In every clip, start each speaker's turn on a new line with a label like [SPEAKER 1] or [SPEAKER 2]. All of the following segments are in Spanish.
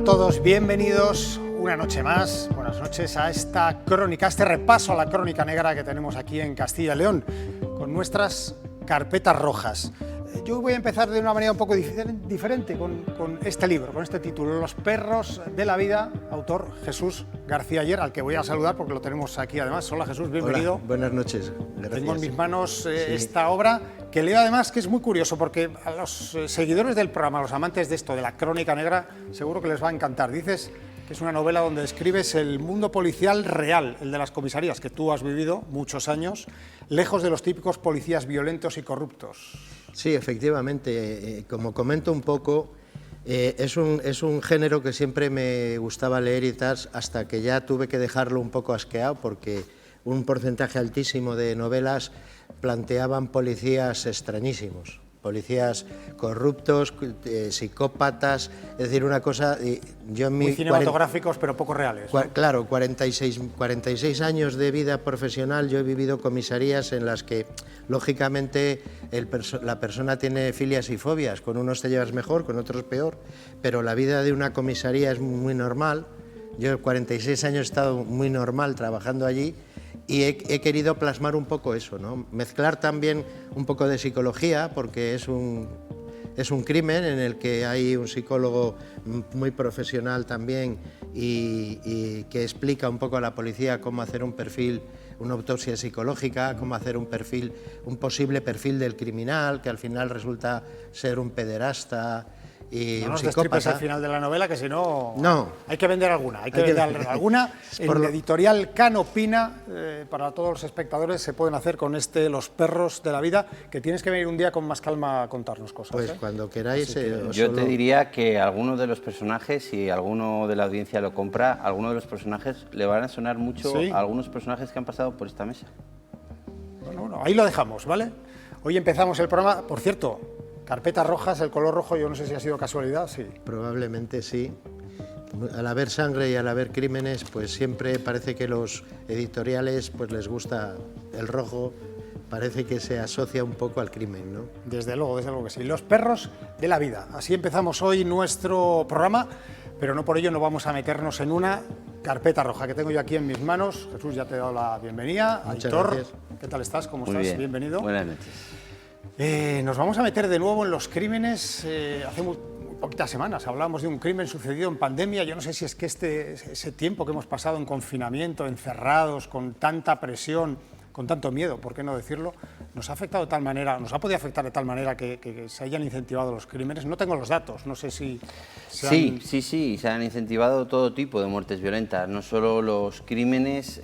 [SPEAKER 1] a todos, bienvenidos una noche más, buenas noches a esta crónica, a este repaso a la crónica negra que tenemos aquí en Castilla y León, con nuestras carpetas rojas. Yo voy a empezar de una manera un poco diferente con este libro, con este título, Los perros de la vida, autor Jesús García Aller, al que voy a saludar porque lo tenemos aquí además. Hola Jesús, bienvenido.
[SPEAKER 2] Hola, buenas noches. Gracias.
[SPEAKER 1] Tengo en mis manos esta obra que leo además, que es muy curioso porque a los seguidores del programa, a los amantes de esto, de la crónica negra, seguro que les va a encantar. Dices que es una novela donde describes el mundo policial real, el de las comisarías, que tú has vivido muchos años, lejos de los típicos policías violentos y corruptos.
[SPEAKER 2] Sí, efectivamente, como comento un poco, es un género que siempre me gustaba leer y tal, hasta que ya tuve que dejarlo un poco asqueado, porque un porcentaje altísimo de novelas planteaban policías extrañísimos, policías corruptos, psicópatas, es decir, una cosa...
[SPEAKER 1] Muy cinematográficos, pero poco reales, ¿no?
[SPEAKER 2] Claro, 46 años de vida profesional, yo he vivido comisarías en las que, lógicamente, la persona tiene filias y fobias, con unos te llevas mejor, con otros peor, pero la vida de una comisaría es muy normal. Yo 46 años he estado muy normal trabajando allí y he querido plasmar un poco eso, ¿no? Mezclar también un poco de psicología, porque es un crimen en el que hay un psicólogo muy profesional también y que explica un poco a la policía cómo hacer un perfil, una autopsia psicológica, cómo hacer un posible perfil del criminal, que al final resulta ser un pederasta y
[SPEAKER 1] no
[SPEAKER 2] un
[SPEAKER 1] nos
[SPEAKER 2] psicópata.
[SPEAKER 1] destripes al final de la novela, que si no,
[SPEAKER 2] no.
[SPEAKER 1] Hay que vender alguna, alguna. En la editorial Canopina, para todos los espectadores, se pueden hacer con Los perros de la vida, que tienes que venir un día con más calma a contarnos cosas.
[SPEAKER 2] Pues cuando queráis.
[SPEAKER 3] Yo te diría que algunos de los personajes, si alguno de la audiencia lo compra, algunos de los personajes le van a sonar mucho a algunos personajes que han pasado por esta mesa.
[SPEAKER 1] Bueno, ahí lo dejamos, ¿vale? Hoy empezamos el programa, por cierto, carpetas rojas, el color rojo, yo no sé si ha sido casualidad, sí.
[SPEAKER 2] Probablemente sí. Al haber sangre y al haber crímenes, pues siempre parece que los editoriales pues les gusta el rojo, parece que se asocia un poco al crimen, ¿no?
[SPEAKER 1] Desde luego que sí. Los perros de la vida. Así empezamos hoy nuestro programa, pero no por ello no vamos a meternos en una carpeta roja que tengo yo aquí en mis manos. Jesús, ya te he dado la bienvenida.
[SPEAKER 2] Muchas
[SPEAKER 1] Aitor,
[SPEAKER 2] gracias.
[SPEAKER 1] ¿Qué tal estás? ¿Cómo
[SPEAKER 3] Muy
[SPEAKER 1] estás?
[SPEAKER 3] bien.
[SPEAKER 1] Bienvenido.
[SPEAKER 3] Buenas noches.
[SPEAKER 1] Nos vamos a meter de nuevo en los crímenes. Hace muy poquitas semanas hablábamos de un crimen sucedido en pandemia. Yo no sé si es que ese tiempo que hemos pasado en confinamiento, encerrados, con tanta presión, con tanto miedo, ¿por qué no decirlo?, nos ha afectado de tal manera, nos ha podido afectar de tal manera que se hayan incentivado los crímenes. No tengo los datos, no sé si
[SPEAKER 3] Sí, se han incentivado todo tipo de muertes violentas, no solo los crímenes,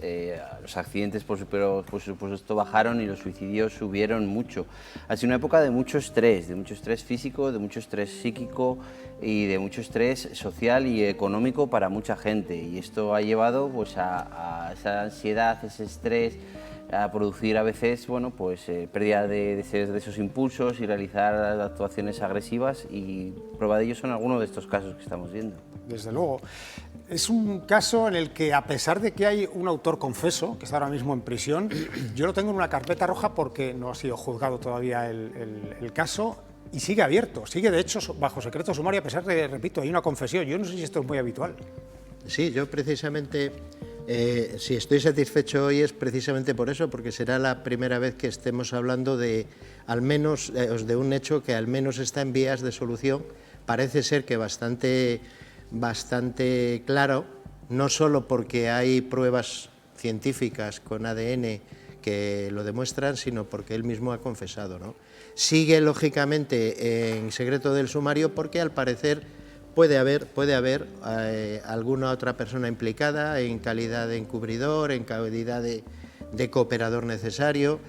[SPEAKER 3] los accidentes por supuesto bajaron y los suicidios subieron mucho. Ha sido una época de mucho estrés físico, de mucho estrés psíquico y de mucho estrés social y económico para mucha gente, y esto ha llevado pues a esa ansiedad, ese estrés, a producir a veces pérdida de esos impulsos y realizar actuaciones agresivas, y prueba de ello son algunos de estos casos que estamos viendo.
[SPEAKER 1] Desde luego. Es un caso en el que, a pesar de que hay un autor confeso, que está ahora mismo en prisión, yo lo tengo en una carpeta roja porque no ha sido juzgado todavía el caso y sigue abierto, sigue de hecho bajo secreto sumario, a pesar de, repito, hay una confesión. Yo no sé si esto es muy habitual.
[SPEAKER 2] Sí, yo precisamente... si estoy satisfecho hoy es precisamente por eso, porque será la primera vez que estemos hablando de al menos de un hecho que al menos está en vías de solución. Parece ser que bastante claro, no solo porque hay pruebas científicas con ADN que lo demuestran, sino porque él mismo ha confesado, ¿no? Sigue lógicamente en secreto del sumario porque al parecer puede haber alguna otra persona implicada en calidad de encubridor, en calidad de cooperador necesario.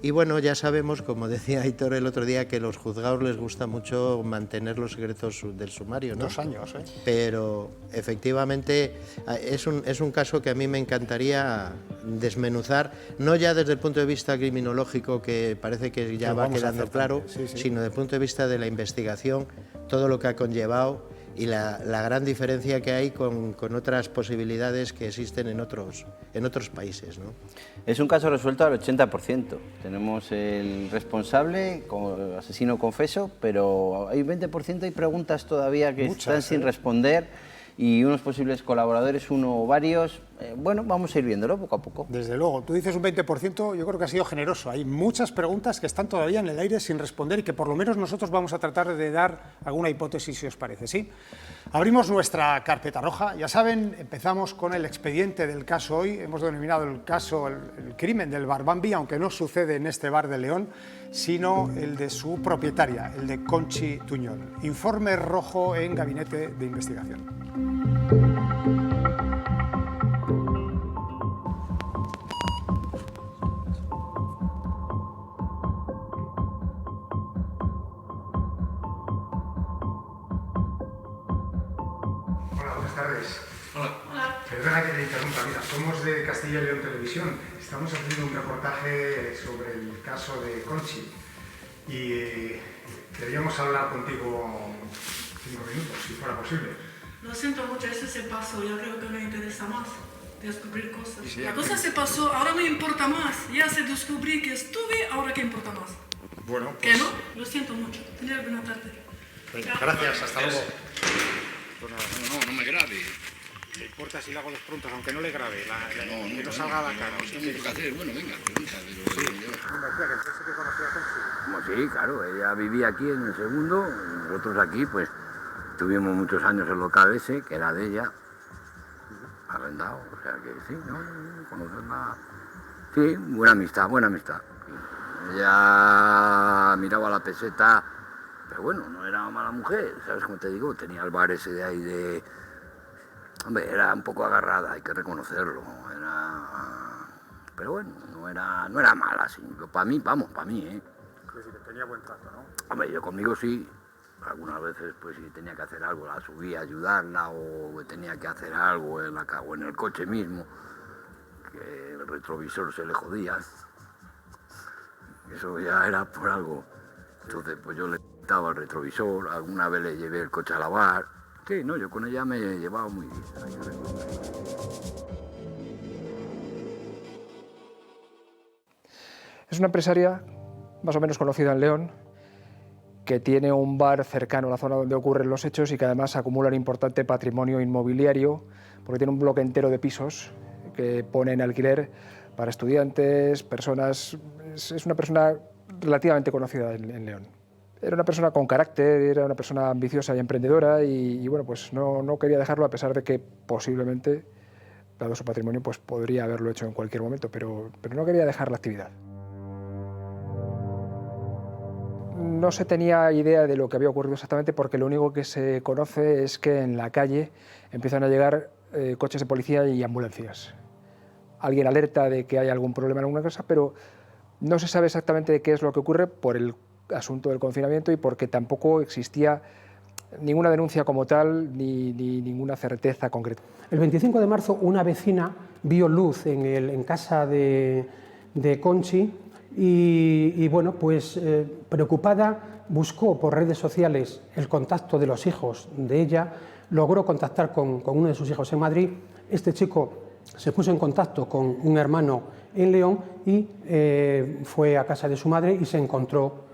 [SPEAKER 2] Y bueno, ya sabemos, como decía Aitor el otro día, que a los juzgados les gusta mucho mantener los secretos del sumario, ¿no?
[SPEAKER 1] 2 años, ¿eh?
[SPEAKER 2] Pero efectivamente es un caso que a mí me encantaría desmenuzar, no ya desde el punto de vista criminológico, que parece que ya va quedando claro, sino desde el punto de vista de la investigación, todo lo que ha conllevado y la gran diferencia que hay con otras posibilidades que existen en otros países, ¿no?
[SPEAKER 3] Es un caso resuelto al 80%. Tenemos el responsable, asesino confeso, pero hay un 20%, hay preguntas todavía que están sin responder, y unos posibles colaboradores, uno o varios, bueno, vamos a ir viéndolo poco a poco.
[SPEAKER 1] Desde luego, tú dices un 20%, yo creo que ha sido generoso. Hay muchas preguntas que están todavía en el aire sin responder y que por lo menos nosotros vamos a tratar de dar alguna hipótesis, si os parece, ¿sí? Abrimos nuestra carpeta roja. Ya saben, empezamos con el expediente del caso hoy. Hemos denominado el caso el crimen del bar Bambi, aunque no sucede en este bar de León, sino el de su propietaria, el de Conchi Tuñón. Informe rojo en Gabinete de Investigación. Perdona que te interrumpa, mira, somos de Castilla y León Televisión. Estamos haciendo un reportaje sobre el caso de Conchi y queríamos hablar contigo 5 minutos, si fuera posible.
[SPEAKER 4] Lo siento mucho, eso se pasó, ya creo que me interesa más descubrir cosas. Sí, la cosa se pasó, ahora no importa más, ya se descubrí que estuve, ahora que importa más.
[SPEAKER 1] Bueno, pues...
[SPEAKER 4] ¿Que no? Lo siento mucho, tened buena tarde.
[SPEAKER 1] Venga, gracias, hasta luego.
[SPEAKER 5] Pues nada, no me grabe.
[SPEAKER 1] ¿Le importa si le hago las preguntas, aunque no le grabe? Que no salga a la cara.
[SPEAKER 5] No sé qué hacer, bueno, venga, pregunta.
[SPEAKER 1] Sí, me decía que pensé que conocía a Conchi.
[SPEAKER 6] Sí, claro, ella vivía aquí en el segundo, y nosotros aquí, pues, tuvimos muchos años el local ese, que era de ella, arrendado, o sea que sí, ¿no? Conocerla... Sí, buena amistad. Ella miraba la peseta, pero bueno, no era mala mujer, ¿sabes cómo te digo? Tenía el bar ese de ahí de... Hombre, era un poco agarrada, hay que reconocerlo, pero bueno, no era mala, sí. Para mí, ¿eh?
[SPEAKER 1] Es decir, que tenía buen trato, ¿no?
[SPEAKER 6] Hombre, yo conmigo sí, algunas veces pues si tenía que hacer algo, la subía a ayudarla o tenía que hacer algo o en el coche mismo, que el retrovisor se le jodía, eso ya era por algo. Entonces pues yo le quitaba el retrovisor, alguna vez le llevé el coche a lavar. Sí, no, yo con ella me he llevado muy bien.
[SPEAKER 7] Es una empresaria más o menos conocida en León, que tiene un bar cercano a la zona donde ocurren los hechos y que además acumula un importante patrimonio inmobiliario, porque tiene un bloque entero de pisos que pone en alquiler para estudiantes, personas... Es una persona relativamente conocida en León. Era una persona con carácter, era una persona ambiciosa y emprendedora y bueno, pues no quería dejarlo a pesar de que posiblemente, dado su patrimonio, pues podría haberlo hecho en cualquier momento, pero no quería dejar la actividad. No se tenía idea de lo que había ocurrido exactamente porque lo único que se conoce es que en la calle empiezan a llegar coches de policía y ambulancias. Alguien alerta de que hay algún problema en alguna casa, pero no se sabe exactamente qué es lo que ocurre por el asunto del confinamiento y porque tampoco existía ninguna denuncia como tal ni ninguna certeza concreta.
[SPEAKER 8] El 25 de marzo una vecina vio luz en casa de Conchi y bueno, pues preocupada buscó por redes sociales el contacto de los hijos de ella, logró contactar con uno de sus hijos en Madrid. Este chico se puso en contacto con un hermano en León y fue a casa de su madre y se encontró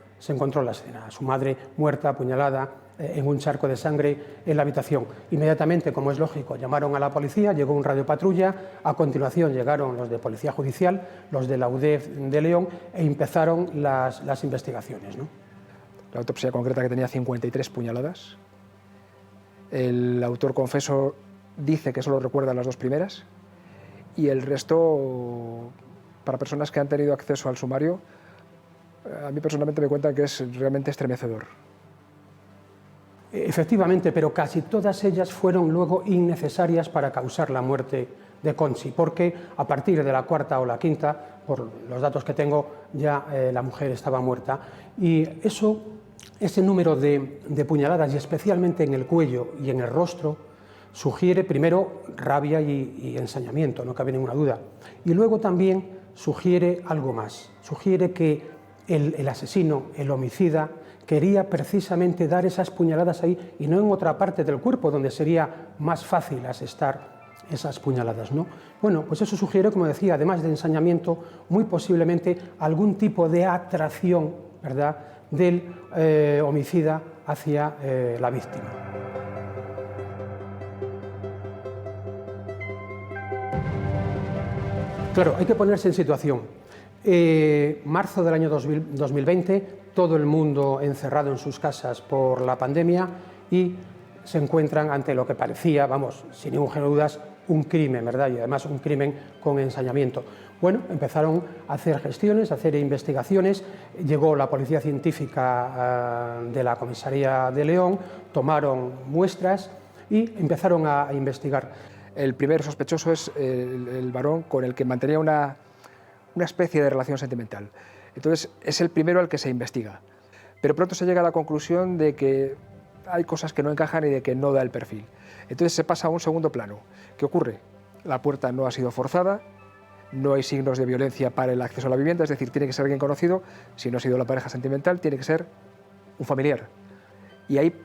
[SPEAKER 8] la escena, su madre muerta, apuñalada, en un charco de sangre en la habitación. Inmediatamente, como es lógico, llamaron a la policía, llegó un radiopatrulla, a continuación llegaron los de Policía Judicial, los de la UDEF de León e empezaron las investigaciones, ¿no?
[SPEAKER 7] La autopsia concreta que tenía 53 puñaladas. El autor confeso dice que solo recuerda las 2 primeras y el resto, para personas que han tenido acceso al sumario, a mí personalmente me cuentan que es realmente estremecedor.
[SPEAKER 8] Efectivamente, pero casi todas ellas fueron luego innecesarias para causar la muerte de Conchi, porque a partir de la 4ª o la 5ª, por los datos que tengo, ya la mujer estaba muerta. Y ese número de puñaladas, y especialmente en el cuello y en el rostro, sugiere primero rabia y ensañamiento, no cabe ninguna duda. Y luego también sugiere algo más, sugiere que el asesino, el homicida, quería precisamente dar esas puñaladas ahí y no en otra parte del cuerpo donde sería más fácil asestar esas puñaladas, ¿no? Bueno, pues eso sugiere, como decía, además de ensañamiento, muy posiblemente algún tipo de atracción, ¿verdad?, del homicida hacia la víctima. Claro, hay que ponerse en situación. Marzo del año 2020, todo el mundo encerrado en sus casas por la pandemia y se encuentran ante lo que parecía, vamos, sin ningún género de dudas, un crimen, ¿verdad? Y además un crimen con ensañamiento. Bueno, empezaron a hacer gestiones, a hacer investigaciones, llegó la policía científica de la comisaría de León, tomaron muestras y empezaron a investigar.
[SPEAKER 7] El primer sospechoso es el varón con el que mantenía una especie de relación sentimental. Entonces es el primero al que se investiga. Pero pronto se llega a la conclusión de que hay cosas que no encajan y de que no da el perfil. Entonces se pasa a un segundo plano. ¿Qué ocurre? La puerta no ha sido forzada, no hay signos de violencia para el acceso a la vivienda, es decir, tiene que ser alguien conocido. Si no ha sido la pareja sentimental, tiene que ser un familiar. Y ahí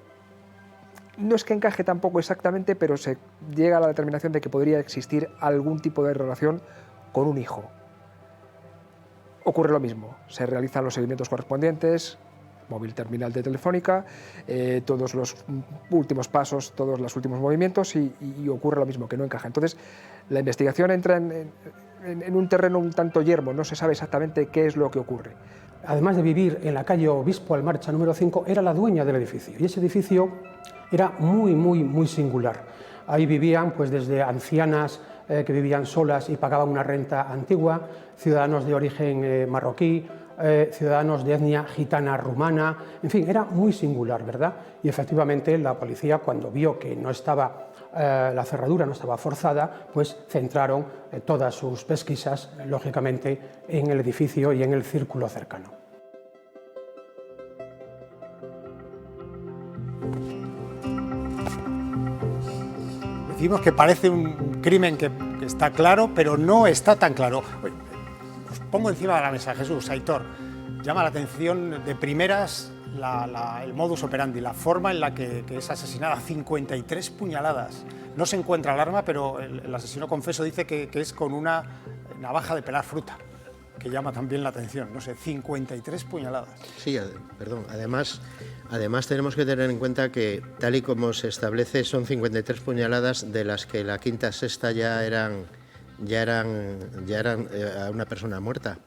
[SPEAKER 7] no es que encaje tampoco exactamente, pero se llega a la determinación de que podría existir algún tipo de relación con un hijo. Ocurre lo mismo, se realizan los seguimientos correspondientes, móvil terminal de Telefónica, todos los últimos pasos, todos los últimos movimientos y ocurre lo mismo, que no encaja. Entonces, la investigación entra en un terreno un tanto yermo, no se sabe exactamente qué es lo que ocurre.
[SPEAKER 8] Además de vivir en la calle Obispo Almarcha número 5, era la dueña del edificio y ese edificio era muy singular. Ahí vivían pues desde ancianas que vivían solas y pagaban una renta antigua, ciudadanos de origen marroquí, ciudadanos de etnia gitana rumana, en fin, era muy singular, ¿verdad? Y efectivamente la policía, cuando vio que no estaba, la cerradura no estaba forzada, pues centraron todas sus pesquisas, lógicamente, en el edificio y en el círculo cercano.
[SPEAKER 1] Decimos que parece un crimen que está claro, pero no está tan claro. Os pongo encima de la mesa, Jesús, Aitor, llama la atención de primeras el modus operandi, la forma en la que es asesinada, 53 puñaladas. No se encuentra el arma, pero el asesino confeso dice que es con una navaja de pelar fruta, que llama también la atención, no sé, 53 puñaladas.
[SPEAKER 2] Sí, perdón, además tenemos que tener en cuenta que, tal y como se establece, son 53 puñaladas, de las que la quinta sexta ya eran a una persona muerta.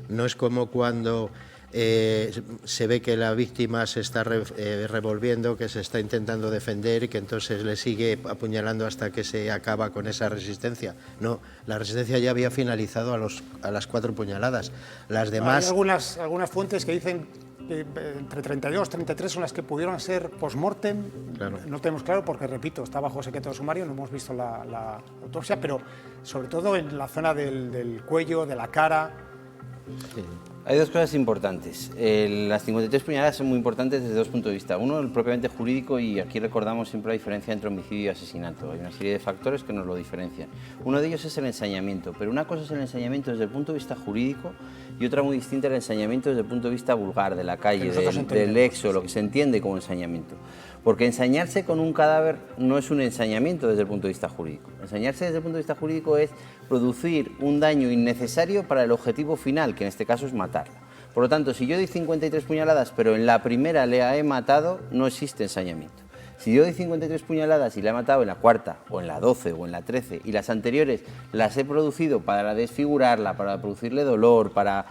[SPEAKER 2] No es como cuando se ve que la víctima se está revolviendo, que se está intentando defender y que entonces le sigue apuñalando hasta que se acaba con esa resistencia. No, la resistencia ya había finalizado a las 4 puñaladas. Las demás...
[SPEAKER 1] Hay algunas fuentes que dicen que entre 32 y 33 son las que pudieron ser post-mortem. Claro. No tenemos claro porque, repito, está bajo secreto de sumario, no hemos visto la autopsia, pero sobre todo en la zona del cuello, de la cara.
[SPEAKER 3] Sí. Hay dos cosas importantes. Las 53 puñaladas son muy importantes desde dos puntos de vista. Uno, el propiamente jurídico, y aquí recordamos siempre la diferencia entre homicidio y asesinato. Hay una serie de factores que nos lo diferencian. Uno de ellos es el ensañamiento, pero una cosa es el ensañamiento desde el punto de vista jurídico y otra muy distinta el ensañamiento desde el punto de vista vulgar, de la calle, del exo, lo que se entiende como ensañamiento. Porque ensañarse con un cadáver no es un ensañamiento desde el punto de vista jurídico. Ensañarse desde el punto de vista jurídico es producir un daño innecesario para el objetivo final, que en este caso es matarla. Por lo tanto, si yo doy 53 puñaladas, pero en la primera le he matado, no existe ensañamiento. Si yo doy 53 puñaladas y la he matado en la cuarta, o en la 12, o en la 13, y las anteriores las he producido para desfigurarla, para producirle dolor, para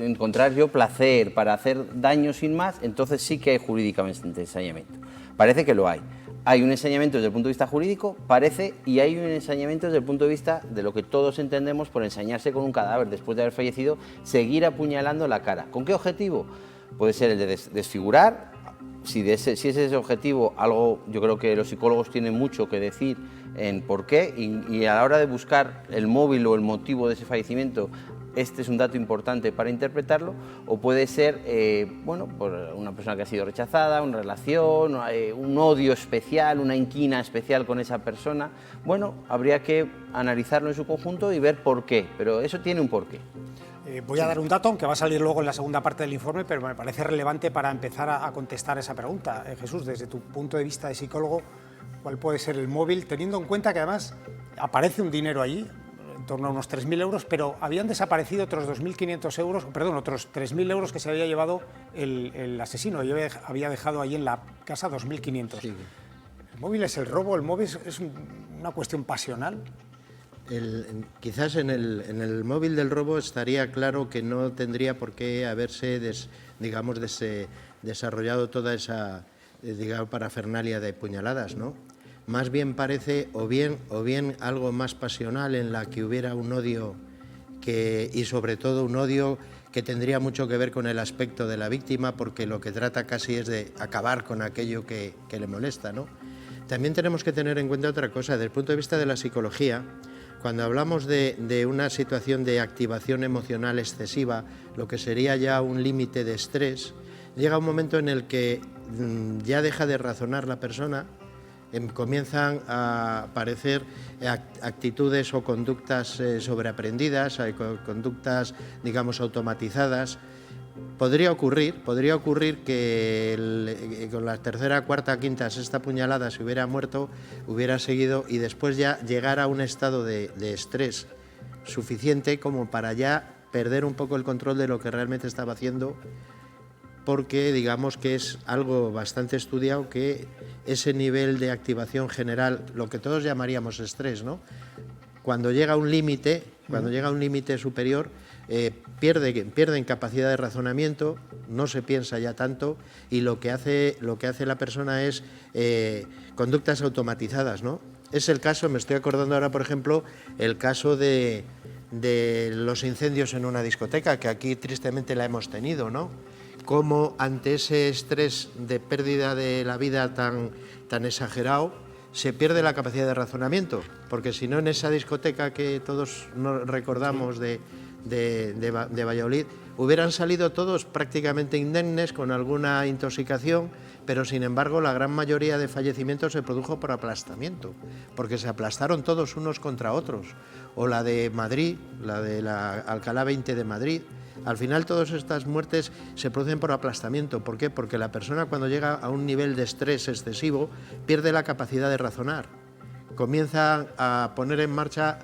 [SPEAKER 3] encontrar yo placer, para hacer daño sin más, entonces sí que hay jurídicamente ensañamiento. Parece que lo hay. Hay un ensañamiento desde el punto de vista jurídico, parece, y hay un ensañamiento desde el punto de vista de lo que todos entendemos por ensañarse con un cadáver después de haber fallecido, seguir apuñalando la cara. ¿Con qué objetivo? Puede ser el de desfigurar. Si ese es ese objetivo, algo yo creo que los psicólogos tienen mucho que decir en por qué, y a la hora de buscar el móvil o el motivo de ese fallecimiento, este es un dato importante para interpretarlo, o puede ser bueno, por una persona que ha sido rechazada, una relación, un odio especial, una inquina especial con esa persona. Bueno, habría que analizarlo en su conjunto y ver por qué, pero eso tiene un porqué.
[SPEAKER 1] Voy a dar un dato, aunque va a salir luego en la segunda parte del informe, pero me parece relevante para empezar a contestar esa pregunta. Jesús, desde tu punto de vista de psicólogo, ¿cuál puede ser el móvil? Teniendo en cuenta que además aparece un dinero allí, en torno a unos 3.000 euros, pero habían desaparecido otros 2.500 euros, perdón, otros 3.000 euros que se había llevado el asesino. Yo había dejado ahí en la casa 2.500. Sí. ¿El móvil es el robo? ¿El móvil es una cuestión pasional?
[SPEAKER 2] Quizás en el móvil del robo estaría claro que no tendría por qué haberse desarrollado toda esa parafernalia de puñaladas, ¿no? Más bien parece o bien algo más pasional en la que hubiera un odio y sobre todo un odio que tendría mucho que ver con el aspecto de la víctima, porque lo que trata casi es de acabar con aquello que le molesta, ¿no? También tenemos que tener en cuenta otra cosa, desde el punto de vista de la psicología. Cuando hablamos de una situación de activación emocional excesiva, lo que sería ya un límite de estrés, llega un momento en el que ya deja de razonar la persona, comienzan a aparecer actitudes o conductas sobreaprendidas, conductas, digamos, automatizadas. Podría ocurrir que con la tercera, cuarta, quinta, sexta puñalada se hubiera muerto, hubiera seguido y después ya llegar a un estado de estrés suficiente como para ya perder un poco el control de lo que realmente estaba haciendo, porque digamos que es algo bastante estudiado que ese nivel de activación general, lo que todos llamaríamos estrés, ¿no? Cuando llega a un límite, superior, pierden capacidad de razonamiento, no se piensa ya tanto y lo que hace la persona es conductas automatizadas, ¿no? Es el caso, me estoy acordando ahora, por ejemplo, el caso de los incendios en una discoteca, que aquí tristemente la hemos tenido, ¿no? Cómo ante ese estrés de pérdida de la vida tan exagerado, se pierde la capacidad de razonamiento, porque si no, en esa discoteca que todos nos recordamos de Valladolid, hubieran salido todos prácticamente indemnes con alguna intoxicación, pero sin embargo la gran mayoría de fallecimientos se produjo por aplastamiento, porque se aplastaron todos unos contra otros. O la de Madrid, la de la Alcalá 20 de Madrid. Al final todas estas muertes se producen por aplastamiento. ¿Por qué? Porque la persona, cuando llega a un nivel de estrés excesivo, pierde la capacidad de razonar. Comienza a poner en marcha,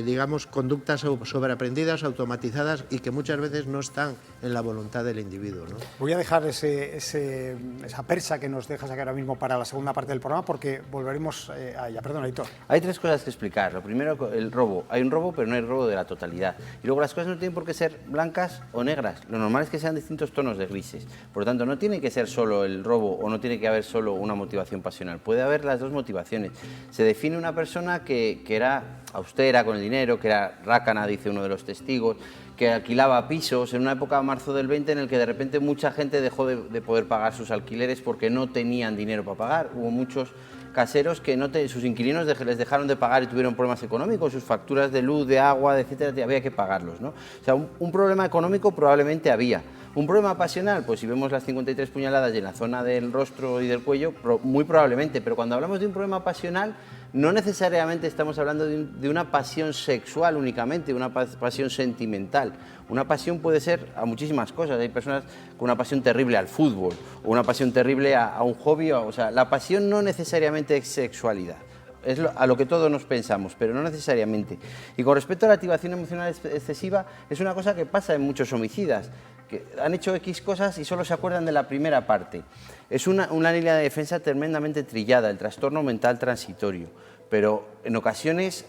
[SPEAKER 2] digamos, conductas sobreaprendidas, automatizadas y que muchas veces no están en la voluntad del individuo, ¿no?
[SPEAKER 1] Voy a dejar esa percha que nos dejas aquí ahora mismo para la segunda parte del programa, porque volveremos a ella. Perdón, Aitor.
[SPEAKER 3] Hay tres cosas que explicar. Lo primero, el robo. Hay un robo, pero no hay robo de la totalidad. Y luego las cosas no tienen por qué ser blancas o negras. Lo normal es que sean distintos tonos de grises. Por lo tanto, no tiene que ser solo el robo o no tiene que haber solo una motivación pasional. Puede haber las dos motivaciones. Se define una persona que era austera con el dinero, que era rácana, dice uno de los testigos, que alquilaba pisos en una época, marzo del 20, en el que de repente mucha gente dejó de poder pagar sus alquileres porque no tenían dinero para pagar. Hubo muchos caseros que sus inquilinos les dejaron de pagar y tuvieron problemas económicos, sus facturas de luz, de agua, etcétera, había que pagarlos, ¿no? O sea, un problema económico probablemente había. ¿Un problema pasional? Pues si vemos las 53 puñaladas en la zona del rostro y del cuello, muy probablemente, pero cuando hablamos de un problema pasional, no necesariamente estamos hablando de una pasión sexual únicamente, una pasión sentimental. Una pasión puede ser a muchísimas cosas. Hay personas con una pasión terrible al fútbol o una pasión terrible a un hobby. O sea, la pasión no necesariamente es sexualidad. Es a lo que todos nos pensamos, pero no necesariamente. Y con respecto a la activación emocional excesiva, es una cosa que pasa en muchos homicidas, que han hecho X cosas y solo se acuerdan de la primera parte. Es una línea de defensa tremendamente trillada, el trastorno mental transitorio, pero en ocasiones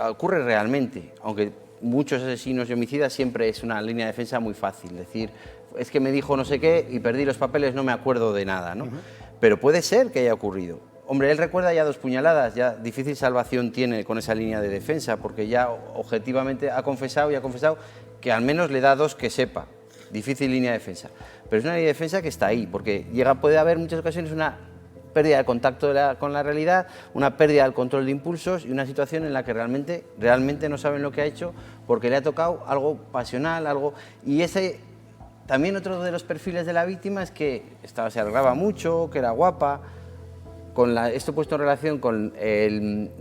[SPEAKER 3] ocurre realmente, aunque muchos asesinos y homicidas siempre es una línea de defensa muy fácil, decir, es que me dijo no sé qué y perdí los papeles, no me acuerdo de nada, ¿no? Pero puede ser que haya ocurrido. Hombre, él recuerda ya 2 puñaladas, ya difícil salvación tiene con esa línea de defensa, porque ya objetivamente ha confesado que al menos le da 2 que sepa. Difícil línea de defensa, pero es una línea de defensa que está ahí, porque puede haber en muchas ocasiones una pérdida de contacto con la realidad, una pérdida del control de impulsos y una situación en la que realmente no saben lo que ha hecho porque le ha tocado algo pasional, y ese también otro de los perfiles de la víctima es que se arreglaba mucho, que era guapa. Esto puesto en relación con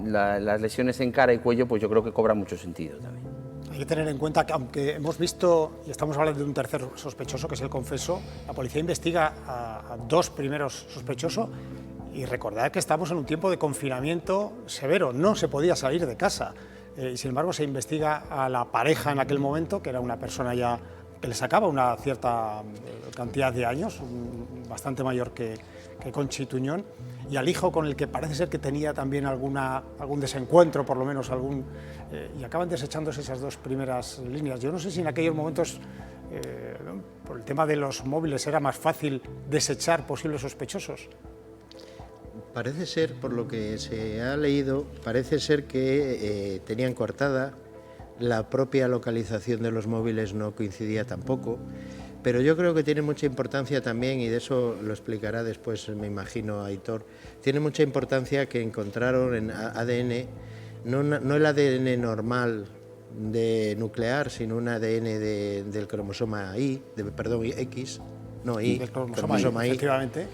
[SPEAKER 3] las lesiones en cara y cuello, pues yo creo que cobra mucho sentido también.
[SPEAKER 1] Hay que tener en cuenta que, aunque hemos visto, y estamos hablando de un tercer sospechoso, que es el confeso, la policía investiga a 2 primeros sospechosos, y recordad que estamos en un tiempo de confinamiento severo, no se podía salir de casa, y sin embargo se investiga a la pareja en aquel momento, que era una persona ya que le sacaba una cierta cantidad de años, bastante mayor que Conchi Tuñón, y al hijo con el que parece ser que tenía también algún desencuentro, por lo menos y acaban desechándose esas dos primeras líneas. Yo no sé si en aquellos momentos, por el tema de los móviles, era más fácil desechar posibles sospechosos.
[SPEAKER 2] Parece ser, por lo que se ha leído, parece ser que tenían coartada, la propia localización de los móviles no coincidía tampoco, pero yo creo que tiene mucha importancia también, y de eso lo explicará después, me imagino, Aitor, tiene mucha importancia que encontraron en ADN, no el ADN normal de nuclear, sino un ADN del cromosoma X,
[SPEAKER 1] del cromosoma Y, efectivamente.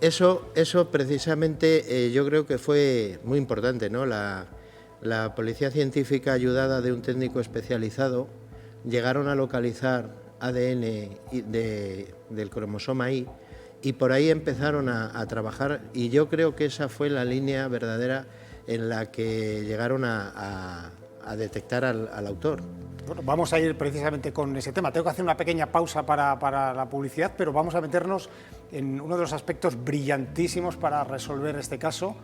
[SPEAKER 2] Eso precisamente yo creo que fue muy importante, ¿no? La policía científica, ayudada de un técnico especializado, llegaron a localizar ADN del cromosoma Y y por ahí empezaron a trabajar, y yo creo que esa fue la línea verdadera en la que llegaron a detectar al autor.
[SPEAKER 1] Bueno, vamos a ir precisamente con ese tema. Tengo que hacer una pequeña pausa para la publicidad, pero vamos a meternos en uno de los aspectos brillantísimos para resolver este caso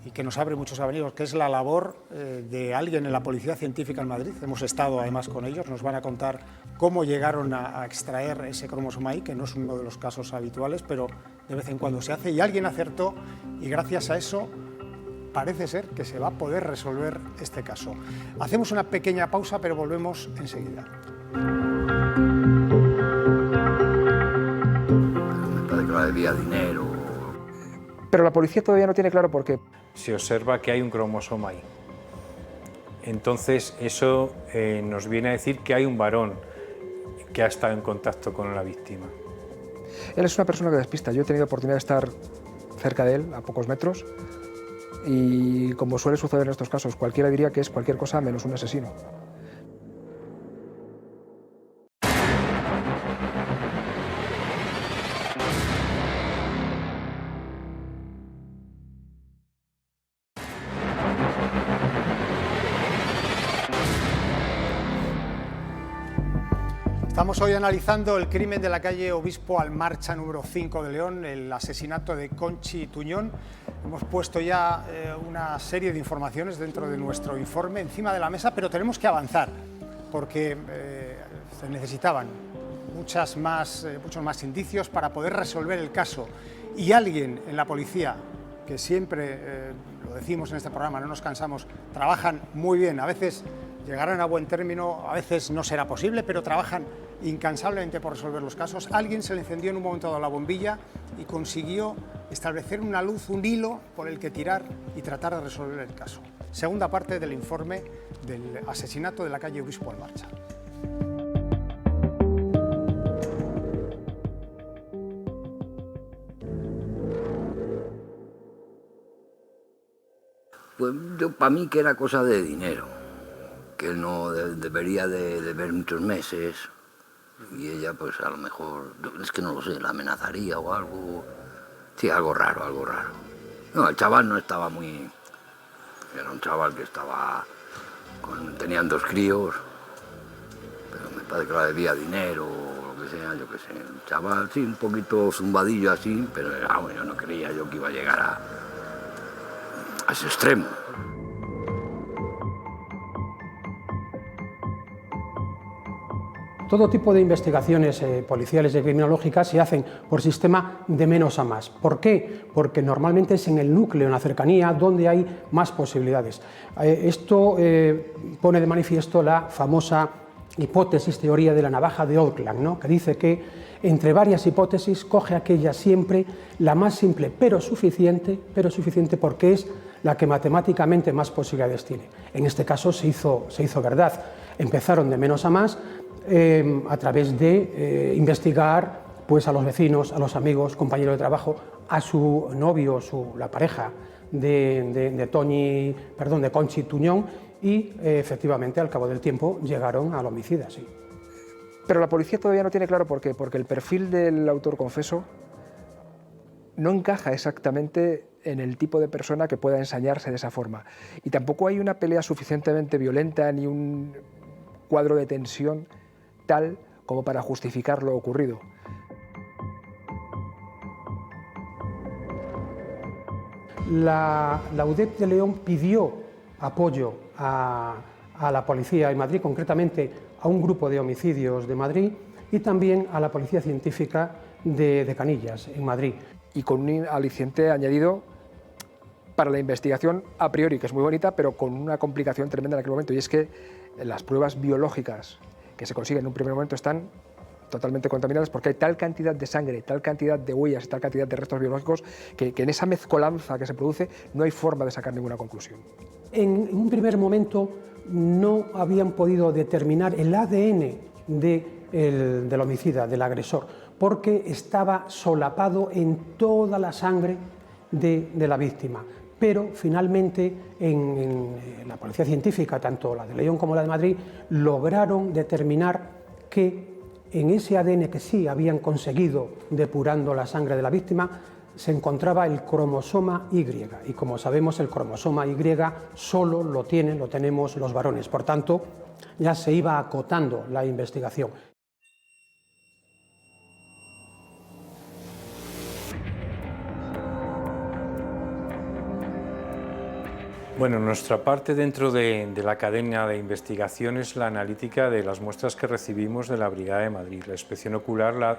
[SPEAKER 1] y que nos abre muchos abanicos, que es la labor de alguien en la Policía Científica en Madrid. Hemos estado además con ellos, nos van a contar cómo llegaron a extraer ese cromosoma Y, que no es uno de los casos habituales, pero de vez en cuando se hace, y alguien acertó, y gracias a eso parece ser que se va a poder resolver este caso. Hacemos una pequeña pausa, pero volvemos enseguida.
[SPEAKER 6] Me parece que debía dinero.
[SPEAKER 7] Pero la policía todavía no tiene claro por qué.
[SPEAKER 9] Se observa que hay un cromosoma Y. Entonces eso nos viene a decir que hay un varón que ha estado en contacto con la víctima.
[SPEAKER 7] Él es una persona que despista. Yo he tenido oportunidad de estar cerca de él, a pocos metros, y como suele suceder en estos casos, cualquiera diría que es cualquier cosa menos un asesino.
[SPEAKER 1] Estamos hoy analizando el crimen de la calle Obispo Almarcha número 5 de León, el asesinato de Conchi Tuñón. Hemos puesto ya una serie de informaciones dentro de nuestro informe encima de la mesa, pero tenemos que avanzar porque se necesitaban muchos más indicios para poder resolver el caso. Y alguien en la policía, que siempre lo decimos en este programa, no nos cansamos, trabajan muy bien, a veces llegarán a buen término, a veces no será posible, pero trabajan incansablemente por resolver los casos. Alguien se le encendió en un momento dado la bombilla y consiguió establecer una luz, un hilo por el que tirar y tratar de resolver el caso. Segunda parte del informe del asesinato de la calle Obispo Almarcha.
[SPEAKER 6] Pues para mí que era cosa de dinero, que él no debería de ver muchos meses, y ella pues a lo mejor, es que no lo sé, la amenazaría o algo, sí, algo raro. No, el chaval no estaba muy, era un chaval que tenían 2 críos, pero me parece que la debía dinero o lo que sea, yo qué sé, el chaval sí, un poquito zumbadillo así, pero yo no creía yo que iba a llegar a ese extremo.
[SPEAKER 8] Todo tipo de investigaciones policiales y criminológicas se hacen por sistema de menos a más. ¿Por qué? Porque normalmente es en el núcleo, en la cercanía, donde hay más posibilidades. Esto pone de manifiesto la famosa hipótesis, teoría de la navaja de Oakland, ¿no? Que dice que entre varias hipótesis coge aquella siempre la más simple, pero suficiente porque es la que matemáticamente más posibilidades tiene. En este caso se hizo verdad. Empezaron de menos a más, a través de investigar pues, a los vecinos, a los amigos, compañeros de trabajo, a su novio, la pareja de Conchi Tuñón, y efectivamente al cabo del tiempo llegaron al homicida, sí.
[SPEAKER 7] Pero la policía todavía no tiene claro por qué, porque el perfil del autor confeso no encaja exactamente en el tipo de persona que pueda ensañarse de esa forma. Y tampoco hay una pelea suficientemente violenta ni un cuadro de tensión tal como para justificar lo ocurrido.
[SPEAKER 8] la UDEP de León pidió apoyo a la policía en Madrid, concretamente a un grupo de homicidios de Madrid y también a la Policía Científica de Canillas, en Madrid.
[SPEAKER 7] Y con un aliciente añadido para la investigación a priori, que es muy bonita, pero con una complicación tremenda en aquel momento, y es que las pruebas biológicas que se consiguen en un primer momento están totalmente contaminadas porque hay tal cantidad de sangre, tal cantidad de huellas, tal cantidad de restos biológicos que en esa mezcolanza que se produce no hay forma de sacar ninguna conclusión.
[SPEAKER 8] En un primer momento no habían podido determinar el ADN del homicida, del agresor, porque estaba solapado en toda la sangre de la víctima. Pero finalmente en la Policía Científica, tanto la de León como la de Madrid, lograron determinar que en ese ADN que sí habían conseguido depurando la sangre de la víctima se encontraba el cromosoma Y, y como sabemos el cromosoma Y solo lo tenemos los varones, por tanto ya se iba acotando la investigación.
[SPEAKER 9] Bueno, nuestra parte dentro de la cadena de investigación es la analítica de las muestras que recibimos de la Brigada de Madrid. La inspección ocular la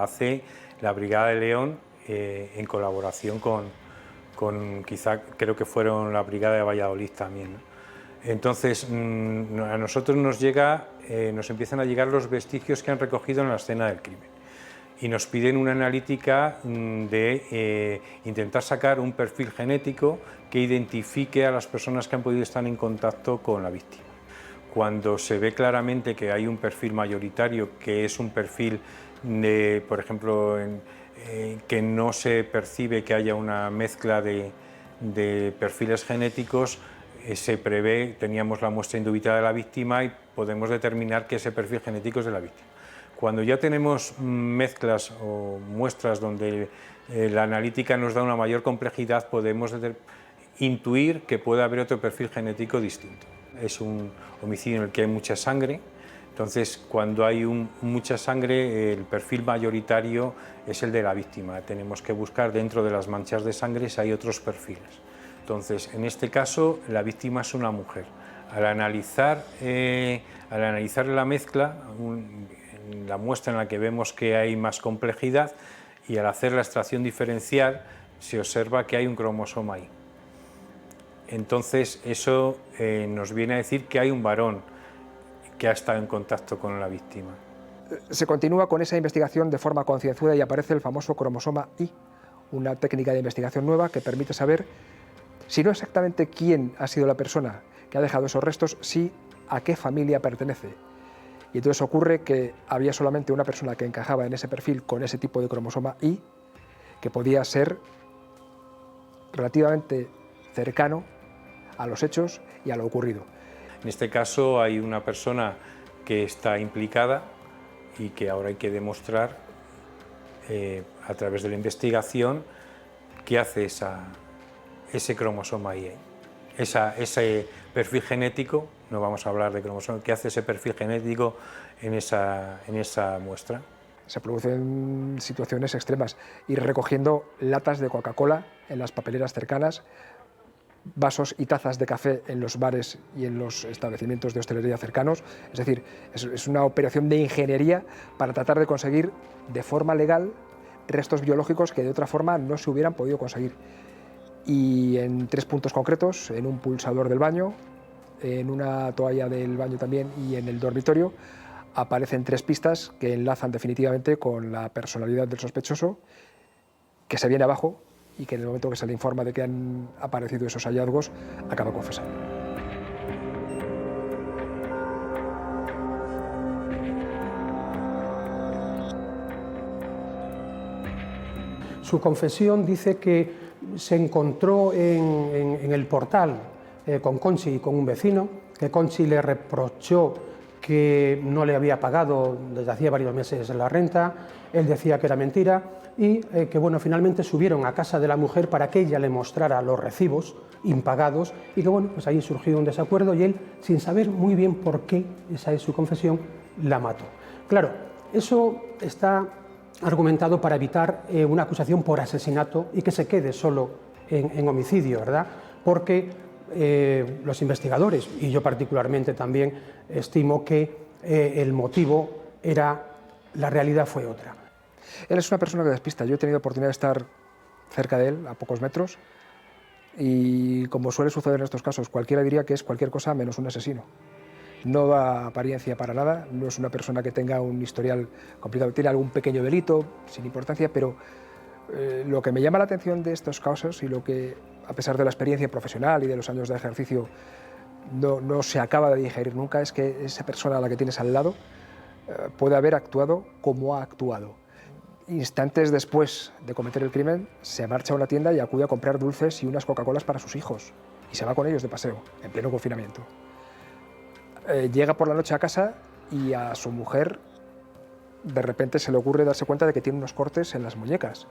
[SPEAKER 9] hace la Brigada de León en colaboración con quizá creo que fueron la Brigada de Valladolid también, ¿no? Entonces a nosotros nos empiezan a llegar los vestigios que han recogido en la escena del crimen y nos piden una analítica de intentar sacar un perfil genético que identifique a las personas que han podido estar en contacto con la víctima. Cuando se ve claramente que hay un perfil mayoritario, que es un perfil, por ejemplo, que no se percibe que haya una mezcla de perfiles genéticos, se prevé, teníamos la muestra indubitada de la víctima y podemos determinar que ese perfil genético es de la víctima. Cuando ya tenemos mezclas o muestras donde la analítica nos da una mayor complejidad, podemos intuir que puede haber otro perfil genético distinto. Es un homicidio en el que hay mucha sangre, entonces cuando hay mucha sangre el perfil mayoritario es el de la víctima. Tenemos que buscar dentro de las manchas de sangre si hay otros perfiles. Entonces en este caso la víctima es una mujer. Al analizar la mezcla, la muestra en la que vemos que hay más complejidad y al hacer la extracción diferencial se observa que hay un cromosoma Y. Entonces eso nos viene a decir que hay un varón que ha estado en contacto con la víctima.
[SPEAKER 7] Se continúa con esa investigación de forma concienzuda y aparece el famoso cromosoma Y, una técnica de investigación nueva que permite saber, si no exactamente quién ha sido la persona que ha dejado esos restos, sí a qué familia pertenece. Y entonces ocurre que había solamente una persona que encajaba en ese perfil con ese tipo de cromosoma Y, que podía ser relativamente cercano a los hechos y a lo ocurrido.
[SPEAKER 9] En este caso hay una persona que está implicada y que ahora hay que demostrar a través de la investigación qué hace ese cromosoma Y. Ese perfil genético, no vamos a hablar de cromosoma, qué hace ese perfil genético en esa muestra.
[SPEAKER 7] Se producen situaciones extremas, ir recogiendo latas de Coca-Cola en las papeleras cercanas, vasos y tazas de café en los bares y en los establecimientos de hostelería cercanos. Es decir, es una operación de ingeniería para tratar de conseguir de forma legal restos biológicos que de otra forma no se hubieran podido conseguir. Y en 3 puntos concretos, en un pulsador del baño, en una toalla del baño también y en el dormitorio, aparecen 3 pistas que enlazan definitivamente con la personalidad del sospechoso, que se viene abajo y que en el momento que se le informa de que han aparecido esos hallazgos, acaba confesando.
[SPEAKER 8] Su confesión dice que se encontró en el portal con Conchi y con un vecino, que Conchi le reprochó que no le había pagado desde hacía varios meses la renta, él decía que era mentira y que bueno, finalmente subieron a casa de la mujer para que ella le mostrara los recibos impagados y que bueno, pues ahí surgió un desacuerdo y él, sin saber muy bien por qué, esa es su confesión, la mató. Claro, eso está argumentado para evitar una acusación por asesinato y que se quede solo en homicidio, ¿verdad? Porque los investigadores, y yo particularmente también, estimo que el motivo la realidad fue otra.
[SPEAKER 7] Él es una persona que despista. Yo he tenido oportunidad de estar cerca de él, a pocos metros, y como suele suceder en estos casos, cualquiera diría que es cualquier cosa menos un asesino. No da apariencia para nada, no es una persona que tenga un historial complicado, tiene algún pequeño delito, sin importancia, pero lo que me llama la atención de estos casos y lo que, a pesar de la experiencia profesional y de los años de ejercicio, no se acaba de digerir nunca, es que esa persona a la que tienes al lado puede haber actuado como ha actuado. Instantes después de cometer el crimen, se marcha a una tienda y acude a comprar dulces y unas Coca-Colas para sus hijos, y se va con ellos de paseo, en pleno confinamiento. Llega por la noche a casa y a su mujer de repente se le ocurre darse cuenta de que tiene unos cortes en las muñecas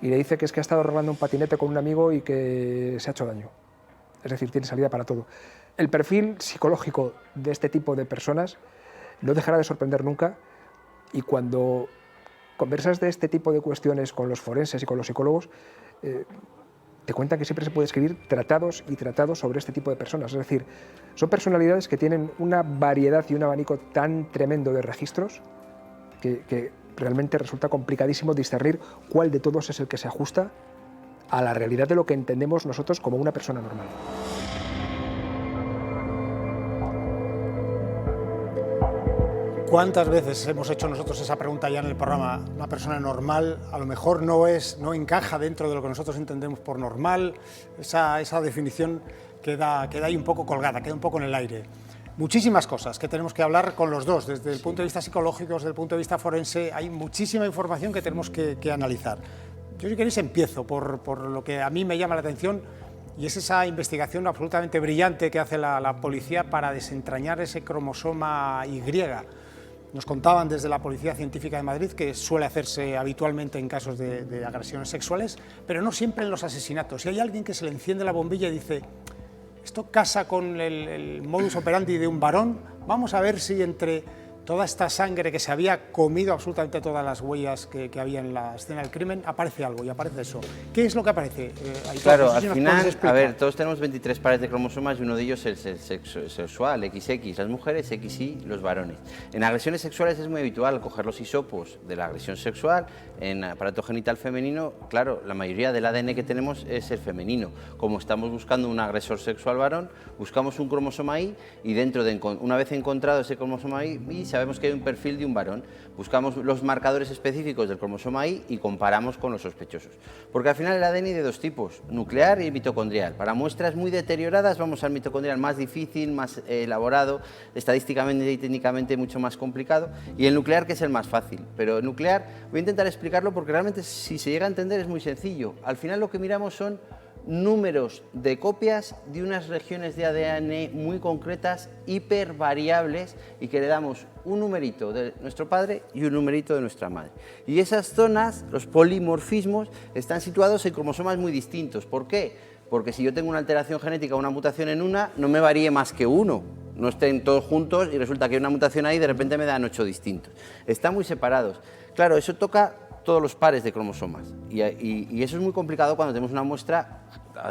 [SPEAKER 7] y le dice que es que ha estado robando un patinete con un amigo y que se ha hecho daño. Es decir, tiene salida para todo. El perfil psicológico de este tipo de personas no dejará de sorprender nunca, y cuando conversas de este tipo de cuestiones con los forenses y con los psicólogos, te cuentan que siempre se puede escribir tratados y tratados sobre este tipo de personas. Es decir, son personalidades que tienen una variedad y un abanico tan tremendo de registros que realmente resulta complicadísimo discernir cuál de todos es el que se ajusta a la realidad de lo que entendemos nosotros como una persona normal.
[SPEAKER 1] ¿Cuántas veces hemos hecho nosotros esa pregunta ya en el programa? Una persona normal a lo mejor no encaja dentro de lo que nosotros entendemos por normal. Esa definición queda ahí un poco colgada, queda un poco en el aire. Muchísimas cosas que tenemos que hablar con los dos, desde el punto de vista psicológico, desde el punto de vista forense. Hay muchísima información que tenemos que analizar. Yo, si queréis, empiezo por lo que a mí me llama la atención, y es esa investigación absolutamente brillante que hace la policía para desentrañar ese cromosoma Y. Nos contaban desde la Policía Científica de Madrid que suele hacerse habitualmente en casos de agresiones sexuales, pero no siempre en los asesinatos. Si hay alguien que se le enciende la bombilla y dice, esto casa con el modus operandi de un varón, vamos a ver si entre toda esta sangre que se había comido absolutamente todas las huellas que había en la escena del crimen, aparece algo, y aparece eso. ¿Qué es lo que aparece?
[SPEAKER 3] Claro, al final, a ver, todos tenemos 23 pares de cromosomas y uno de ellos es el sexo sexual, XX, las mujeres, XY, los varones. En agresiones sexuales es muy habitual coger los hisopos de la agresión sexual. En aparato genital femenino, claro, la mayoría del ADN que tenemos es el femenino. Como estamos buscando un agresor sexual varón, buscamos un cromosoma Y, y dentro de, una vez encontrado ese cromosoma Y, sabemos que hay un perfil de un varón. Buscamos los marcadores específicos del cromosoma Y y comparamos con los sospechosos. Porque al final el ADN hay de dos tipos, nuclear y mitocondrial. Para muestras muy deterioradas vamos al mitocondrial más difícil, más elaborado, estadísticamente y técnicamente mucho más complicado, y el nuclear, que es el más fácil. Pero el nuclear, voy a intentar explicarlo porque realmente, si se llega a entender, es muy sencillo. Al final lo que miramos son números de copias de unas regiones de ADN muy concretas, hipervariables, y que le damos un numerito de nuestro padre y un numerito de nuestra madre. Y esas zonas, los polimorfismos, están situados en cromosomas muy distintos. ¿Por qué? Porque si yo tengo una alteración genética o una mutación en una, no me varíe más que uno. No estén todos juntos y resulta que hay una mutación ahí y de repente me dan 8 distintos. Están muy separados. Claro, eso toca todos los pares de cromosomas, y eso es muy complicado cuando tenemos una muestra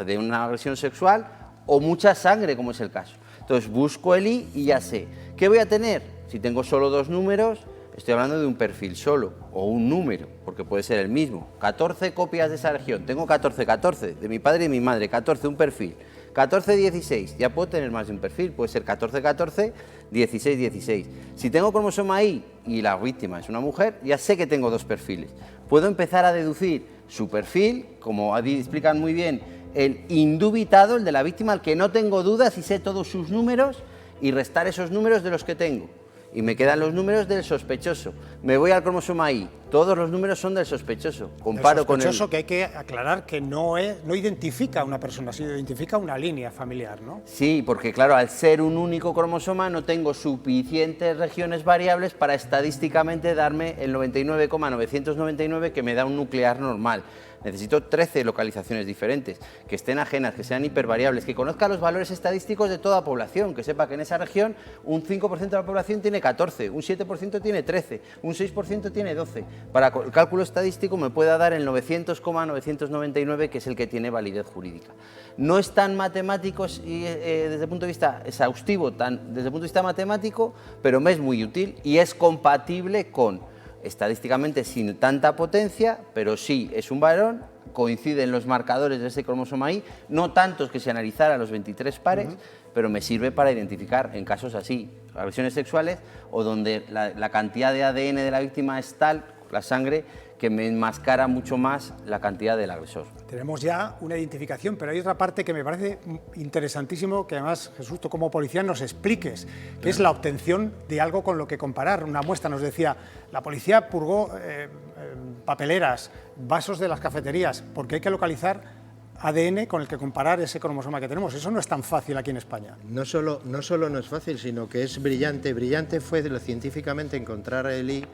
[SPEAKER 3] de una agresión sexual o mucha sangre, como es el caso. Entonces busco el Y y ya sé. ¿Qué voy a tener? Si tengo solo dos números, estoy hablando de un perfil solo, o un número, porque puede ser el mismo. 14 copias de esa región, tengo 14, de mi padre y de mi madre, 14, un perfil. 14, 16, ya puedo tener más de un perfil, puede ser 14, 14, 16, 16. Si tengo cromosoma Y y la víctima es una mujer, ya sé que tengo dos perfiles. Puedo empezar a deducir su perfil, como explican muy bien, el indubitado, el de la víctima, al que no tengo dudas y sé todos sus números, y restar esos números de los que tengo. Y me quedan los números del sospechoso. Me voy al cromosoma Y, todos los números son del sospechoso. Comparo con el
[SPEAKER 1] sospechoso, que hay que aclarar que no identifica a una persona, sino identifica una línea familiar, ¿no?
[SPEAKER 3] Sí, porque claro, al ser un único cromosoma no tengo suficientes regiones variables para estadísticamente darme el 99,999 que me da un nuclear normal. necesito 13 localizaciones diferentes, que estén ajenas, que sean hipervariables, que conozca los valores estadísticos de toda población, que sepa que en esa región un 5% de la población tiene 14, un 7% tiene 13, un 6% tiene 12. Para el cálculo estadístico me pueda dar el 900,999, que es el que tiene validez jurídica. No es tan matemático y, desde el punto de vista exhaustivo, desde el punto de vista matemático, pero me es muy útil y es compatible con, estadísticamente sin tanta potencia, pero sí es un varón, coinciden los marcadores de ese cromosoma Y, no tantos que se analizara los 23 pares, pero me sirve para identificar en casos así, agresiones sexuales, o donde la cantidad de ADN de la víctima es tal, la sangre, que me enmascara mucho más la cantidad del agresor.
[SPEAKER 1] Tenemos ya una identificación, pero hay otra parte que me parece interesantísimo, que además, Jesús, tú como policía nos expliques, que es la obtención de algo con lo que comparar. Una muestra nos decía, la policía purgó papeleras, vasos de las cafeterías, porque hay que localizar ADN con el que comparar ese cromosoma que tenemos. Eso no es tan fácil aquí en España.
[SPEAKER 2] No solo no es fácil, sino que es brillante. Brillante fue científicamente encontrar el I,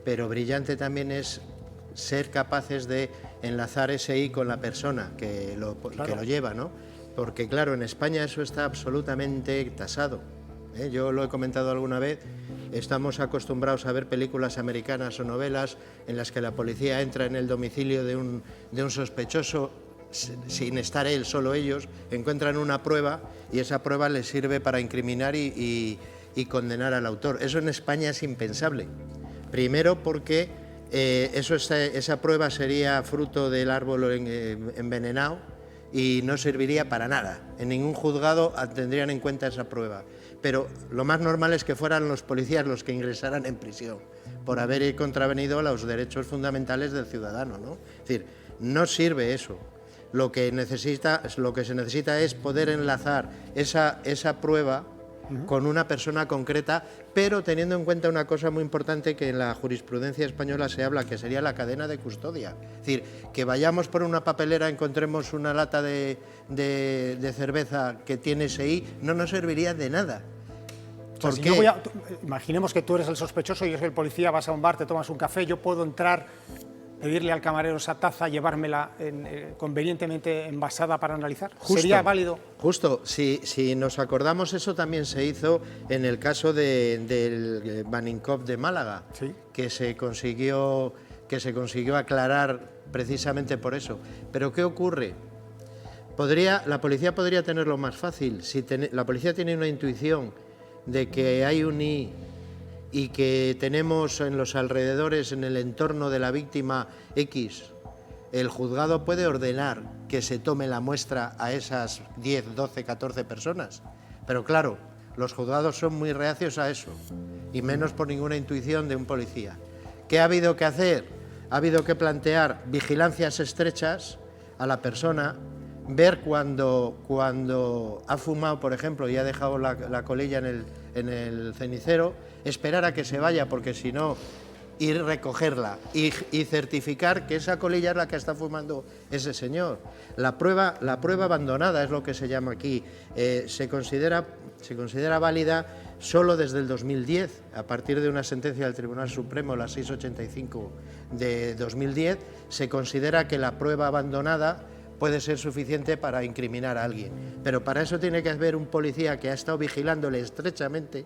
[SPEAKER 2] pero brillante también es ser capaces de enlazar ese I con la persona que lo lleva, ¿no? Porque claro, en España eso está absolutamente tasado, ¿eh? Yo lo he comentado alguna vez, estamos acostumbrados a ver películas americanas o novelas en las que la policía entra en el domicilio de un sospechoso sin estar él, solo ellos, encuentran una prueba y esa prueba les sirve para incriminar y condenar al autor. Eso en España es impensable. Primero porque esa prueba sería fruto del árbol envenenado y no serviría para nada. En ningún juzgado tendrían en cuenta esa prueba. Pero lo más normal es que fueran los policías los que ingresaran en prisión por haber contravenido los derechos fundamentales del ciudadano, ¿no? Es decir, no sirve eso. Lo que se necesita es poder enlazar esa prueba con una persona concreta, pero teniendo en cuenta una cosa muy importante que en la jurisprudencia española se habla, que sería la cadena de custodia. Es decir, que vayamos por una papelera, encontremos una lata de cerveza que tiene ese I, no nos serviría de nada.
[SPEAKER 1] O sea, si yo imaginemos que tú eres el sospechoso y yo soy el policía, vas a un bar, te tomas un café, yo puedo entrar, pedirle al camarero esa taza, llevármela convenientemente envasada para analizar.
[SPEAKER 2] Justo,
[SPEAKER 1] ¿sería válido?
[SPEAKER 2] Justo, si nos acordamos, eso también se hizo en el caso del Baninkoff de Málaga, ¿sí? que se consiguió aclarar precisamente por eso. Pero ¿qué ocurre? La policía podría tenerlo más fácil. La policía tiene una intuición de que hay un I y que tenemos en los alrededores, en el entorno de la víctima X, el juzgado puede ordenar que se tome la muestra a esas 10, 12, 14 personas. Pero claro, los juzgados son muy reacios a eso, y menos por ninguna intuición de un policía. ¿Qué ha habido que hacer? Ha habido que plantear vigilancias estrechas a la persona, ver cuando ha fumado, por ejemplo, y ha dejado la colilla en el cenicero, esperar a que se vaya, porque si no, ir recogerla y certificar que esa colilla es la que está fumando ese señor. La prueba abandonada es lo que se llama aquí. Se considera válida solo desde el 2010, a partir de una sentencia del Tribunal Supremo, la 685 de 2010, se considera que la prueba abandonada puede ser suficiente para incriminar a alguien. Pero para eso tiene que haber un policía que ha estado vigilándole estrechamente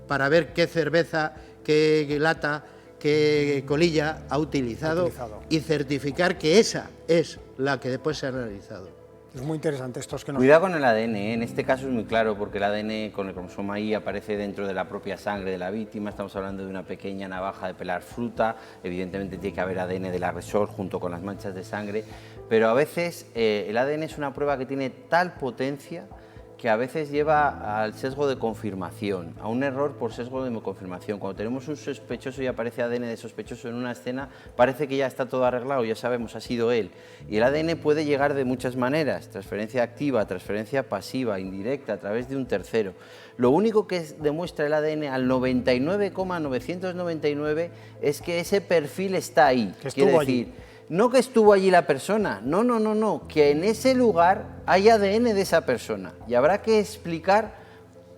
[SPEAKER 2] para ver qué cerveza, qué lata, qué colilla ha utilizado y certificar que esa es la que después se ha analizado.
[SPEAKER 1] Es muy interesante estos que nos...
[SPEAKER 3] Cuidado con el ADN, ¿eh? En este caso es muy claro, porque el ADN con el cromosoma Y aparece dentro de la propia sangre de la víctima. Estamos hablando de una pequeña navaja de pelar fruta, evidentemente tiene que haber ADN del agresor junto con las manchas de sangre, pero a veces el ADN es una prueba que tiene tal potencia que a veces lleva al sesgo de confirmación, a un error por sesgo de confirmación. Cuando tenemos un sospechoso y aparece ADN de sospechoso en una escena, parece que ya está todo arreglado, ya sabemos, ha sido él. Y el ADN puede llegar de muchas maneras, transferencia activa, transferencia pasiva, indirecta, a través de un tercero. Lo único que demuestra el ADN al 99,999 es que ese perfil está ahí. Quiere decir, no que estuvo allí la persona, no, que en ese lugar hay ADN de esa persona y habrá que explicar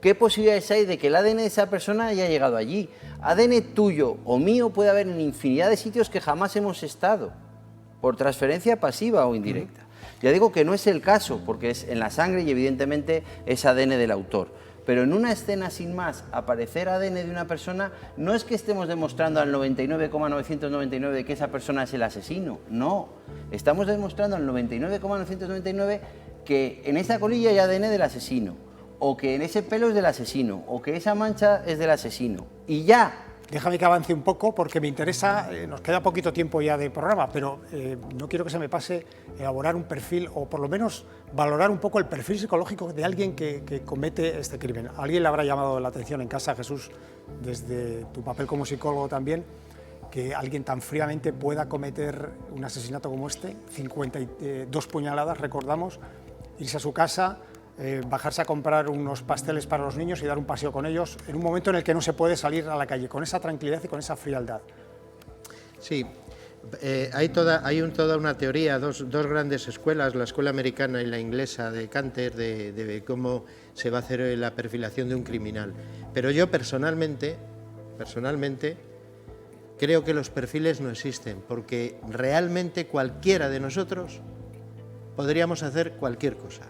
[SPEAKER 3] qué posibilidades hay de que el ADN de esa persona haya llegado allí. ADN tuyo o mío puede haber en infinidad de sitios que jamás hemos estado, por transferencia pasiva o indirecta. Ya digo que no es el caso, porque es en la sangre y evidentemente es ADN del autor. Pero en una escena sin más, aparecer ADN de una persona, no es que estemos demostrando al 99,999 que esa persona es el asesino, no. Estamos demostrando al 99,999 que en esa colilla hay ADN del asesino, o que en ese pelo es del asesino, o que esa mancha es del asesino. Y ya.
[SPEAKER 1] Déjame que avance un poco porque me interesa, nos queda poquito tiempo ya de programa, pero no quiero que se me pase elaborar un perfil o por lo menos valorar un poco el perfil psicológico de alguien que comete este crimen. ¿A alguien le habrá llamado la atención en casa, Jesús, desde tu papel como psicólogo también, que alguien tan fríamente pueda cometer un asesinato como este? 52 puñaladas, recordamos, irse a su casa, bajarse a comprar unos pasteles para los niños y dar un paseo con ellos en un momento en el que no se puede salir a la calle, con esa tranquilidad y con esa frialdad.
[SPEAKER 2] Sí, hay toda una teoría, dos grandes escuelas, la escuela americana y la inglesa de Canter, de cómo se va a hacer la perfilación de un criminal. Pero yo personalmente creo que los perfiles no existen, porque realmente cualquiera de nosotros podríamos hacer cualquier cosa.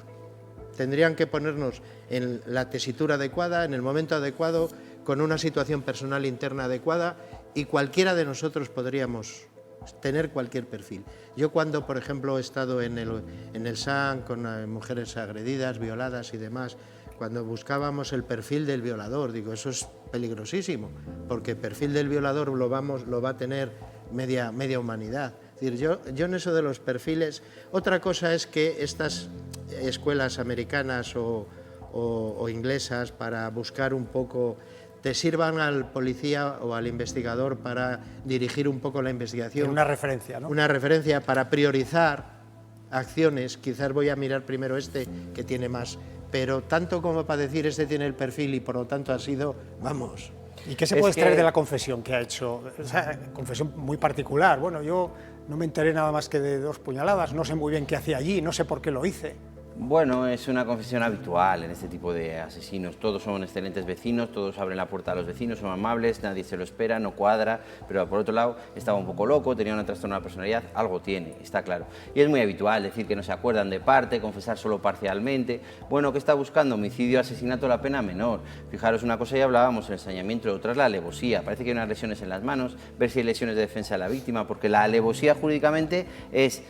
[SPEAKER 2] Tendrían que ponernos en la tesitura adecuada, en el momento adecuado, con una situación personal interna adecuada, y cualquiera de nosotros podríamos tener cualquier perfil. Yo cuando, por ejemplo, he estado en el SAN con mujeres agredidas, violadas y demás, cuando buscábamos el perfil del violador, digo, eso es peligrosísimo, porque el perfil del violador lo va a tener media humanidad. Es decir, yo en eso de los perfiles, otra cosa es que estas escuelas americanas o inglesas, para buscar un poco, te sirvan al policía o al investigador para dirigir un poco la investigación.
[SPEAKER 1] Una referencia, ¿no?
[SPEAKER 2] Una referencia para priorizar acciones. Quizás voy a mirar primero este, que tiene más, pero tanto como para decir este tiene el perfil y por lo tanto ha sido, vamos.
[SPEAKER 1] ¿Y qué se puede extraer de la confesión que ha hecho? O sea, confesión muy particular. Bueno, yo no me enteré nada más que de 2 puñaladas, no sé muy bien qué hacía allí, no sé por qué lo hice.
[SPEAKER 3] Bueno, es una confesión habitual en este tipo de asesinos. Todos son excelentes vecinos, todos abren la puerta a los vecinos, son amables, nadie se lo espera, no cuadra, pero por otro lado estaba un poco loco, tenía una trastorno de la personalidad, algo tiene, está claro. Y es muy habitual decir que no se acuerdan de parte, confesar solo parcialmente. Bueno, ¿qué está buscando? Homicidio, asesinato, la pena menor. Fijaros una cosa, ya hablábamos, el ensañamiento, otra es la alevosía. Parece que hay unas lesiones en las manos, ver si hay lesiones de defensa de la víctima, porque la alevosía jurídicamente es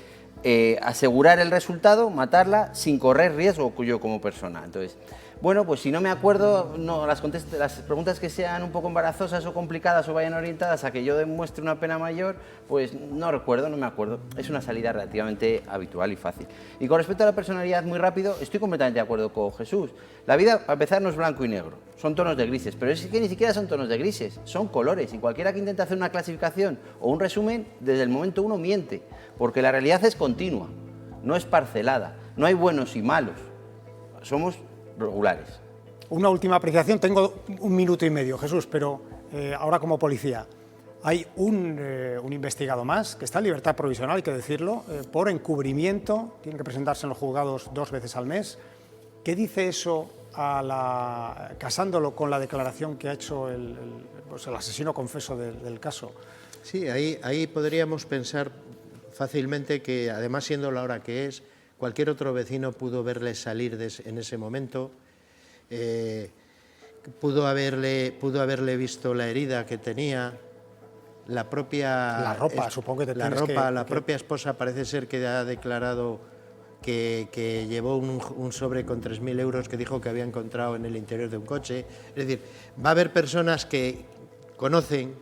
[SPEAKER 3] asegurar el resultado, matarla sin correr riesgo yo como persona. Entonces, bueno, pues si no me acuerdo, no, las preguntas que sean un poco embarazosas o complicadas o vayan orientadas a que yo demuestre una pena mayor, pues no recuerdo, no me acuerdo. Es una salida relativamente habitual y fácil. Y con respecto a la personalidad, muy rápido, estoy completamente de acuerdo con Jesús. La vida, para empezar, no es blanco y negro, son tonos de grises, pero es que ni siquiera son tonos de grises, son colores. Y cualquiera que intente hacer una clasificación o un resumen, desde el momento uno miente, porque la realidad es continua, no es parcelada, no hay buenos y malos, somos regulares.
[SPEAKER 1] Una última apreciación, tengo 1 minuto y medio, Jesús, pero ahora como policía. Hay un investigado más que está en libertad provisional, hay que decirlo, por encubrimiento, tiene que presentarse en los juzgados 2 veces al mes. ¿Qué dice eso casándolo con la declaración que ha hecho el asesino confeso del caso?
[SPEAKER 2] Sí, ahí podríamos pensar fácilmente que, además siendo la hora que es, cualquier otro vecino pudo verle salir en ese momento, pudo haberle visto la herida que tenía, la propia...
[SPEAKER 1] La ropa, supongo que te tienes
[SPEAKER 2] la propia esposa parece ser que ha declarado que llevó un sobre con 3.000 euros que dijo que había encontrado en el interior de un coche. Es decir, va a haber personas que conocen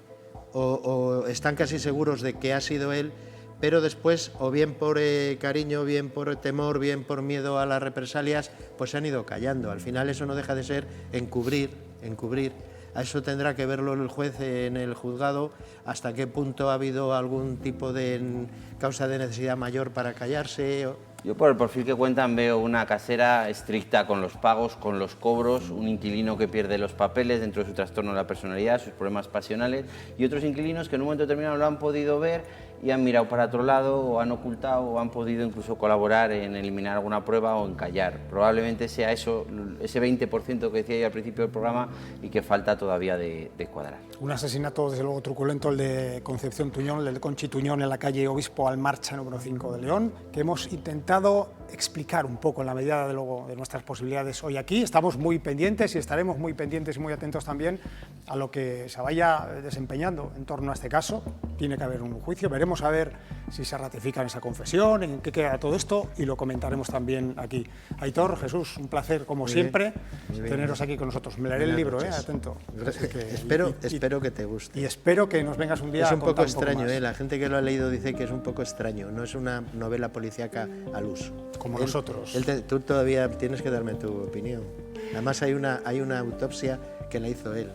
[SPEAKER 2] o están casi seguros de que ha sido él, pero después, o bien por cariño, bien por temor, bien por miedo a las represalias, pues se han ido callando. Al final eso no deja de ser encubrir. A eso tendrá que verlo el juez en el juzgado, hasta qué punto ha habido algún tipo de causa de necesidad mayor para callarse.
[SPEAKER 3] Yo por el perfil que cuentan veo una casera estricta con los pagos, con los cobros, un inquilino que pierde los papeles dentro de su trastorno de la personalidad, sus problemas pasionales, y otros inquilinos que en un momento determinado lo han podido ver y han mirado para otro lado, o han ocultado, o han podido incluso colaborar en eliminar alguna prueba o en callar. Probablemente sea eso, ese 20% que decía yo al principio del programa y que falta todavía de cuadrar.
[SPEAKER 1] Un asesinato, desde luego, truculento, el de Concepción Tuñón, el de Conchi Tuñón en la calle Obispo Almarcha, número 5 de León, que hemos intentado explicar un poco en la medida de nuestras posibilidades hoy aquí. Estamos muy pendientes y estaremos muy pendientes y muy atentos también a lo que se vaya desempeñando en torno a este caso. Tiene que haber un juicio, veremos a ver si se ratifica en esa confesión, en qué queda todo esto, y lo comentaremos también aquí. Aitor, Jesús, un placer como siempre teneros aquí con nosotros. Me leeré el libro, atento.
[SPEAKER 2] Espero que te guste.
[SPEAKER 1] Y espero que nos vengas un día
[SPEAKER 2] es
[SPEAKER 1] a
[SPEAKER 2] un poco
[SPEAKER 1] contar
[SPEAKER 2] extraño,
[SPEAKER 1] más.
[SPEAKER 2] la gente que lo ha leído dice que es un poco extraño, no es una novela policíaca al uso.
[SPEAKER 1] Como nosotros.
[SPEAKER 2] Tú todavía tienes que darme tu opinión. Además hay una autopsia que la hizo él.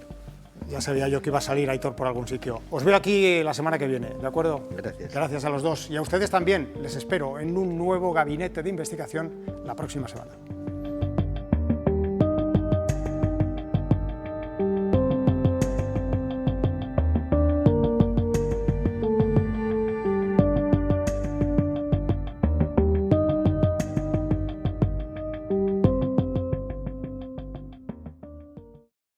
[SPEAKER 1] Ya sabía yo que iba a salir Aitor por algún sitio. Os veo aquí la semana que viene, ¿de acuerdo?
[SPEAKER 2] Gracias.
[SPEAKER 1] Gracias a los dos. Y a ustedes también. Les espero en un nuevo gabinete de investigación la próxima semana.